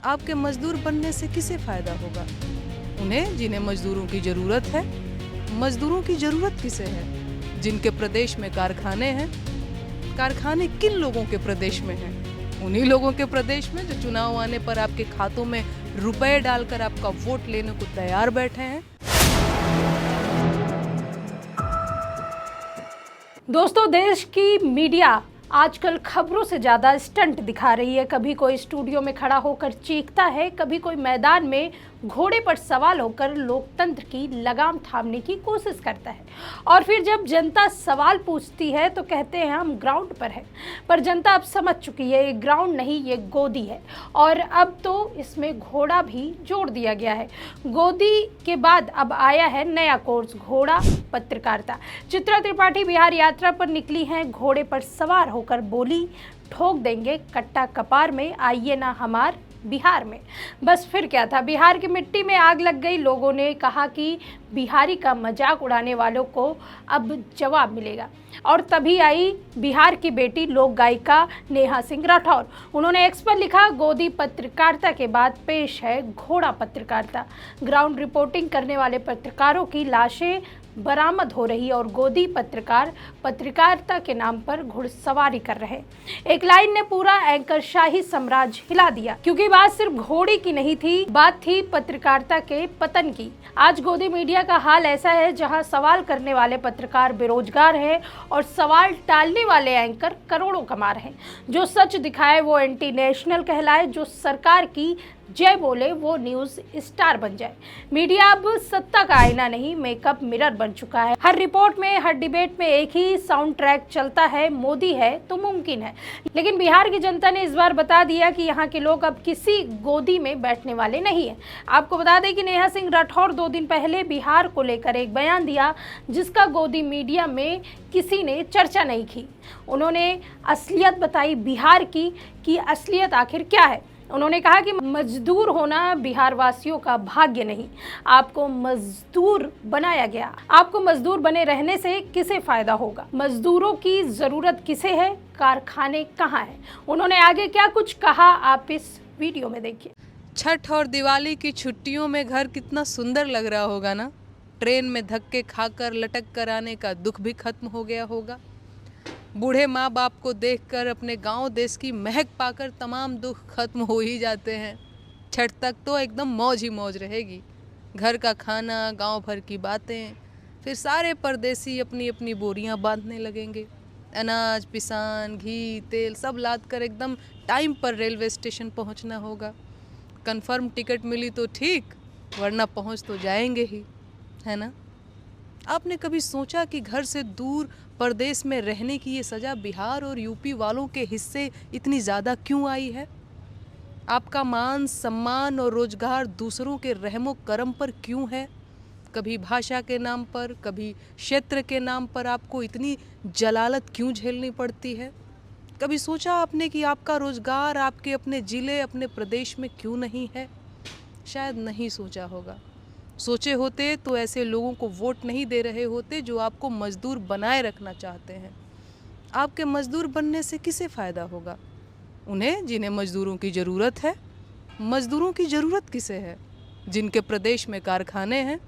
आपके मजदूर बनने से किसे फायदा होगा? उन्हें जिन्हें मजदूरों की जरूरत है। मजदूरों की जरूरत किसे है? जिनके प्रदेश में कारखाने हैं। कारखाने किन लोगों के प्रदेश में हैं? उन्हीं लोगों के प्रदेश में जो चुनाव आने पर आपके खातों में रुपए डालकर आपका वोट लेने को तैयार बैठे हैं। दोस्तों, देश की मीडिया आजकल खबरों से ज़्यादा स्टंट दिखा रही है। कभी कोई स्टूडियो में खड़ा होकर चीखता है, कभी कोई मैदान में घोड़े पर सवार होकर लोकतंत्र की लगाम थामने की कोशिश करता है। और फिर जब जनता सवाल पूछती है तो कहते हैं हम ग्राउंड पर हैं। पर जनता अब समझ चुकी है, ये ग्राउंड नहीं, ये गोदी है। और अब तो इसमें घोड़ा भी जोड़ दिया गया है। गोदी के बाद अब आया है नया कोर्स, घोड़ा पत्रकारिता। चित्रा त्रिपाठी बिहार यात्रा पर निकली हैं। घोड़े पर सवार होकर बोली, ठोक देंगे कट्टा कपार में, आइए ना हमार बिहार में। बस फिर क्या था, बिहार की मिट्टी में आग लग गई। लोगों ने कहा कि बिहारी का मजाक उड़ाने वालों को अब जवाब मिलेगा। और तभी आई बिहार की बेटी लोक गायिका नेहा सिंह राठौर। उन्होंने एक्स पर लिखा, गोदी पत्रकारिता के बाद पेश है घोड़ा पत्रकारिता। ग्राउंड रिपोर्टिंग करने वाले पत्रकारों की लाशें बरामद हो रही और गोदी पत्रकार पत्रकारिता के नाम पर घुड़सवारी कर रहे। एक लाइन ने पूरा एंकरशाही साम्राज्य हिला दिया, क्योंकि बात सिर्फ घोड़े की नहीं थी, बात थी पत्रकारिता के पतन की। आज गोदी मीडिया का हाल ऐसा है, जहां सवाल करने वाले पत्रकार बेरोजगार हैं और सवाल टालने वाले एंकर करोड़ों कमा रहे हैं। जो सच दिखाए वो एंटी नेशनल कहलाए, जो सरकार की जय बोले वो न्यूज स्टार बन जाए। मीडिया अब सत्ता का आईना नहीं, मेकअप मिरर बन चुका है। हर रिपोर्ट में, हर डिबेट में एक ही साउंड ट्रैक चलता है, मोदी है तो मुमकिन है। लेकिन बिहार की जनता ने इस बार बता दिया कि यहाँ के लोग अब किसी गोदी में बैठने वाले नहीं है। आपको बता दें कि नेहा सिंह राठौर 2 दिन पहले बिहार को लेकर एक बयान दिया, जिसका गोदी मीडिया में किसी ने चर्चा नहीं की। उन्होंने असलियत बताई बिहार की, कि असलियत आखिर क्या है। उन्होंने कहा कि मजदूर होना बिहार वासियों का भाग्य नहीं, आपको मजदूर बनाया गया। आपको मजदूर बने रहने से किसे फायदा होगा? मजदूरों की जरूरत किसे है? कारखाने कहाँ हैं? उन्होंने आगे क्या कुछ कहा, आप इस वीडियो में देखिए। छठ और दिवाली की छुट्टियों में घर कितना सुंदर लग रहा होगा ना। ट्रेन में धक्के खाकर लटक कर आने का दुख भी खत्म हो गया होगा। बूढ़े माँ बाप को देखकर, अपने गांव देश की महक पाकर तमाम दुख खत्म हो ही जाते हैं। छठ तक तो एकदम मौज ही मौज रहेगी। घर का खाना, गांव भर की बातें, फिर सारे परदेसी अपनी अपनी बोरियां बांधने लगेंगे। अनाज, पिसान, घी, तेल सब लाद कर एकदम टाइम पर रेलवे स्टेशन पहुंचना होगा। कंफर्म टिकट मिली तो ठीक, वरना पहुंच तो जाएंगे ही, है ना। आपने कभी सोचा कि घर से दूर परदेश में रहने की ये सज़ा बिहार और यूपी वालों के हिस्से इतनी ज़्यादा क्यों आई है? आपका मान सम्मान और रोजगार दूसरों के रहमो करम पर क्यों है? कभी भाषा के नाम पर, कभी क्षेत्र के नाम पर आपको इतनी जलालत क्यों झेलनी पड़ती है? कभी सोचा आपने कि आपका रोजगार आपके अपने ज़िले, अपने प्रदेश में क्यों नहीं है? शायद नहीं सोचा होगा। सोचे होते तो ऐसे लोगों को वोट नहीं दे रहे होते जो आपको मजदूर बनाए रखना चाहते हैं। आपके मजदूर बनने से किसे फ़ायदा होगा? उन्हें जिन्हें मजदूरों की ज़रूरत है। मजदूरों की ज़रूरत किसे है? जिनके प्रदेश में कारखाने हैं।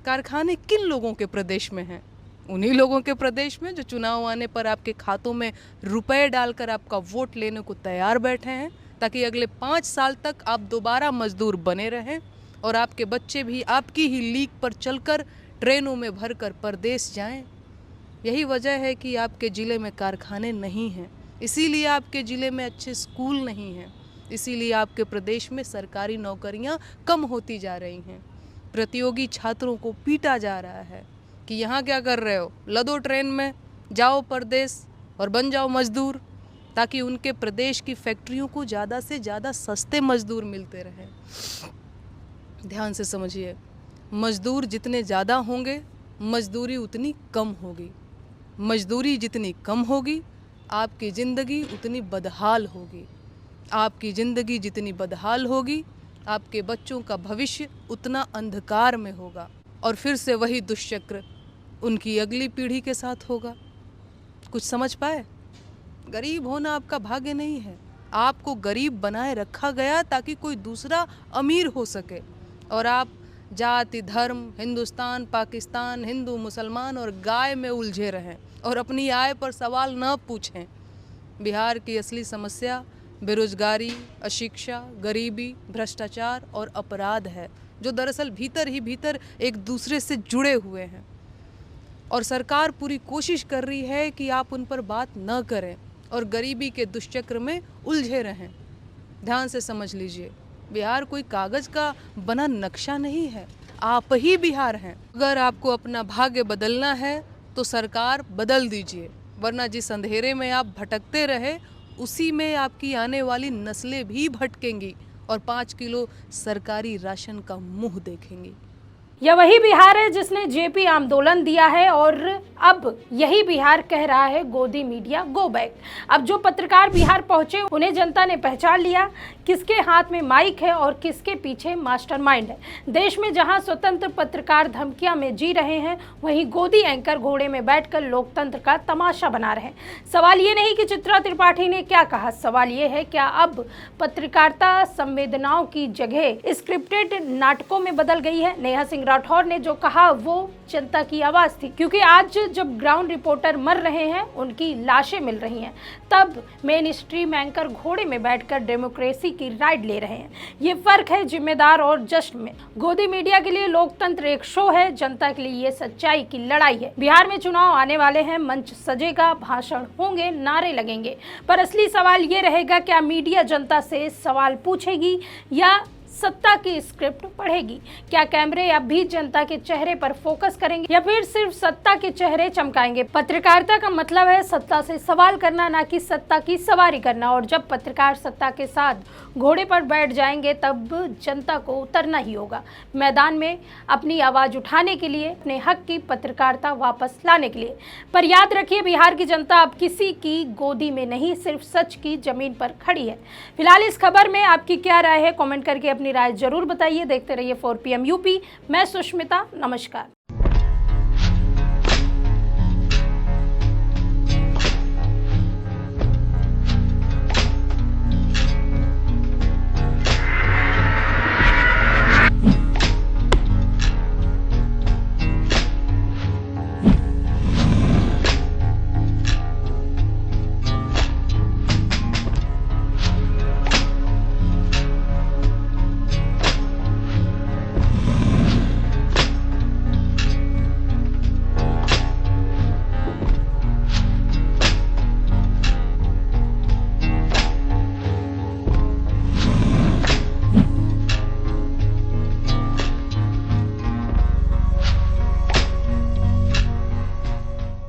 कारखाने किन लोगों के प्रदेश में हैं? उन्हीं लोगों के प्रदेश में जो चुनाव आने पर आपके खातों में रुपए डालकर आपका वोट लेने को तैयार बैठे हैं, ताकि अगले 5 साल तक आप दोबारा मजदूर बने रहें और आपके बच्चे भी आपकी ही लीक पर चलकर ट्रेनों में भरकर परदेश जाएं। यही वजह है कि आपके ज़िले में कारखाने नहीं हैं, इसीलिए आपके ज़िले में अच्छे स्कूल नहीं हैं, इसीलिए आपके प्रदेश में सरकारी नौकरियां कम होती जा रही हैं। प्रतियोगी छात्रों को पीटा जा रहा है कि यहाँ क्या कर रहे हो, लदो ट्रेन में, जाओ परदेश और बन जाओ मजदूर, ताकि उनके प्रदेश की फैक्ट्रियों को ज़्यादा से ज़्यादा सस्ते मजदूर मिलते रहें। ध्यान से समझिए, मजदूर जितने ज़्यादा होंगे, मजदूरी उतनी कम होगी। मजदूरी जितनी कम होगी, आपकी ज़िंदगी उतनी बदहाल होगी। आपकी ज़िंदगी जितनी बदहाल होगी, आपके बच्चों का भविष्य उतना अंधकार में होगा और फिर से वही दुष्चक्र उनकी अगली पीढ़ी के साथ होगा। कुछ समझ पाए? गरीब होना आपका भाग्य नहीं है, आपको गरीब बनाए रखा गया ताकि कोई दूसरा अमीर हो सके, और आप जाति, धर्म, हिंदुस्तान, पाकिस्तान, हिंदू, मुसलमान और गाय में उलझे रहें और अपनी आय पर सवाल न पूछें। बिहार की असली समस्या बेरोजगारी, अशिक्षा, गरीबी, भ्रष्टाचार और अपराध है, जो दरअसल भीतर ही भीतर एक दूसरे से जुड़े हुए हैं। और सरकार पूरी कोशिश कर रही है कि आप उन पर बात न करें और गरीबी के दुष्चक्र में उलझे रहें। ध्यान से समझ लीजिए, बिहार कोई कागज का बना नक्शा नहीं है, आप ही बिहार हैं। अगर आपको अपना भाग्य बदलना है तो सरकार बदल दीजिए, वरना जिस अंधेरे में आप भटकते रहे उसी में आपकी आने वाली नस्लें भी भटकेंगी और 5 किलो सरकारी राशन का मुंह देखेंगी। यह वही बिहार है जिसने जेपी आंदोलन दिया है और अब यही बिहार कह रहा है गोदी मीडिया गो बैक। अब जो पत्रकार बिहार पहुंचे उन्हें जनता ने पहचान लिया किसके हाथ में माइक है और किसके पीछे मास्टरमाइंड है। देश में जहां स्वतंत्र पत्रकार धमकियां में जी रहे हैं, वहीं गोदी एंकर घोड़े में बैठकर लोकतंत्र का तमाशा बना रहे हैं। सवाल ये नहीं कि चित्रा त्रिपाठी ने क्या कहा, सवाल ये है क्या अब पत्रकारिता संवेदनाओं की जगह स्क्रिप्टेड नाटकों में बदल गई है। नेहा सिंह राठौर ने जो कहा वो जनता की आवाज थी, क्योंकि आज जब ग्राउंड रिपोर्टर मर रहे हैं, उनकी लाशें मिल रही हैं, तब मेन स्ट्रीम एंकर घोड़े में बैठकर डेमोक्रेसी की राइड ले रहे हैं। ये फर्क है जिम्मेदार और जश्न में। गोदी मीडिया के लिए लोकतंत्र एक शो है, जनता के लिए ये सच्चाई की लड़ाई है। बिहार में चुनाव आने वाले हैं, मंच सजेगा, भाषण होंगे, नारे लगेंगे, पर असली सवाल ये रहेगा क्या मीडिया जनता से सवाल पूछेगी या सत्ता की स्क्रिप्ट पढ़ेगी। क्या कैमरे अब भी जनता के चेहरे पर फोकस करेंगे या फिर सिर्फ सत्ता के चेहरे चमकाएंगे। पत्रकारिता का मतलब है सत्ता से सवाल करना, ना कि सत्ता की सवारी करना। और जब पत्रकार सत्ता के साथ घोड़े पर बैठ जाएंगे तब जनता को उतरना ही होगा मैदान में, अपनी आवाज उठाने के लिए, अपने हक की पत्रकारिता वापस लाने के लिए। पर याद रखिए, बिहार की जनता अब किसी की गोदी में नहीं, सिर्फ सच की जमीन पर खड़ी है। फिलहाल इस खबर में आपकी क्या राय है, कमेंट करके अपनी राय जरूर बताइए। देखते रहिए 4 PM यूपी। मैं सुष्मिता, नमस्कार।